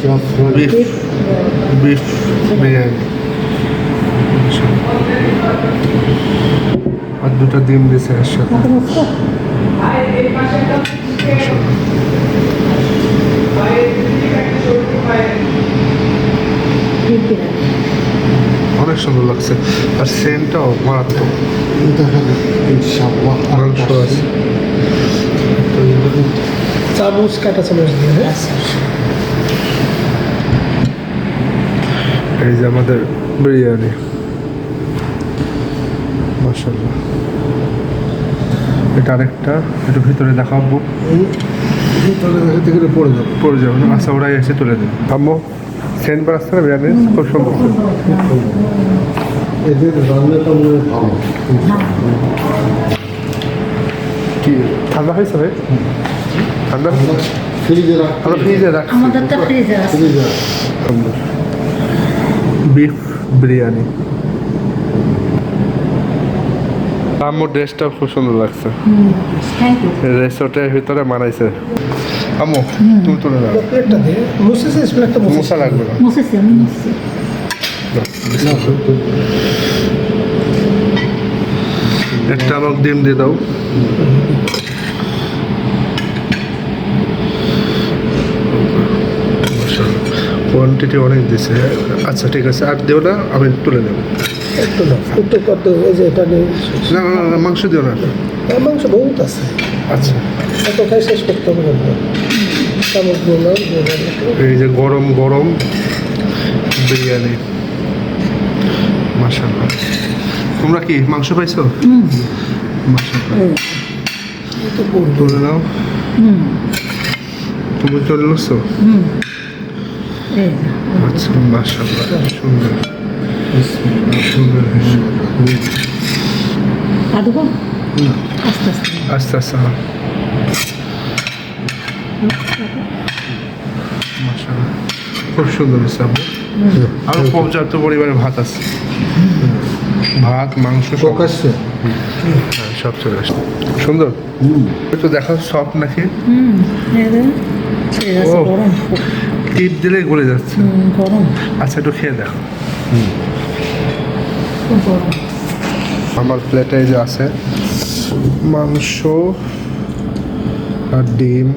Beef beef biryani আর দুটো ডিম দিয়েছে এর সাথে অনেক সুন্দর লাগছে আর সেন্টটাও মারাত্মক মাংস আছে চামচ কাটা চামচ দিয়ে এই যে আমাদের বিরিয়ানি মাশাআল্লাহ এটা আরেকটা একটু ভিতরে দেখাবো থেকে পড়ে যাবে না আচ্ছা ওরাই এসে তুলে দেবে আম্মু সেন্ট বারাস্তা না বিরিয়ানি খুব সুন্দর এদের রান্নাটা মনে হয় ভালো কি ঠান্ডা হয়েছে ভাই ঠান্ডা ফ্রিজে আমরা ফ্রিজে রাখছি আমাদেরটা ফ্রিজে আছে বিফ বিরিয়ানি আম্মুর ড্রেসটা খুব সুন্দর লাগছে থ্যাংক ইউ রেসর্টের ভিতরে মানাইছে আম্মু তুমি তুলে দাও প্লেটটা দিয়ে মুছেছিস প্লেটটা মশা লাগবে না মুছেছি আমি মুছেছি একটা আমাকে ডিম দিয়ে দাও কোয়ান্টিটি অনেক দিছে আচ্ছা ঠিক আছে আর দেও না আমি তুলে নেব একটু না একটু কত ওই যে এটা নেই না না না মাংস দিও না মাংস বহুত আছে আচ্ছা এত খাই শেষ করতে হবে না চামচ বললাম এই যে গরম গরম বিরিয়ানি মাশাআল্লাহ তোমরা কি মাংস পাইছো মাশাআল্লাহ তুলে নাও তুমি তুলে নিচ্ছো আচ্ছা মাশাআল্লাহ সুন্দর সুন্দর আদব আস্তে আস্তে আস্তে আস্তে মাশাআল্লাহ খুব সুন্দর হয়েছে আপু আরও পর্যাপ্ত পরিমাণে ভাত আছে ভাত মাংস সব প্রকাশ্যে হ্যাঁ, সব চলে আসছে সুন্দর একটু দেখো সব নাকি ছেড়ে যাচ্ছে ও। গরম টিপ দিলেই গলে যাচ্ছে গরম আচ্ছা একটু খেয়ে দেখো খুব গরম আমার প্লেটে যে আছে মাংস আর ডিম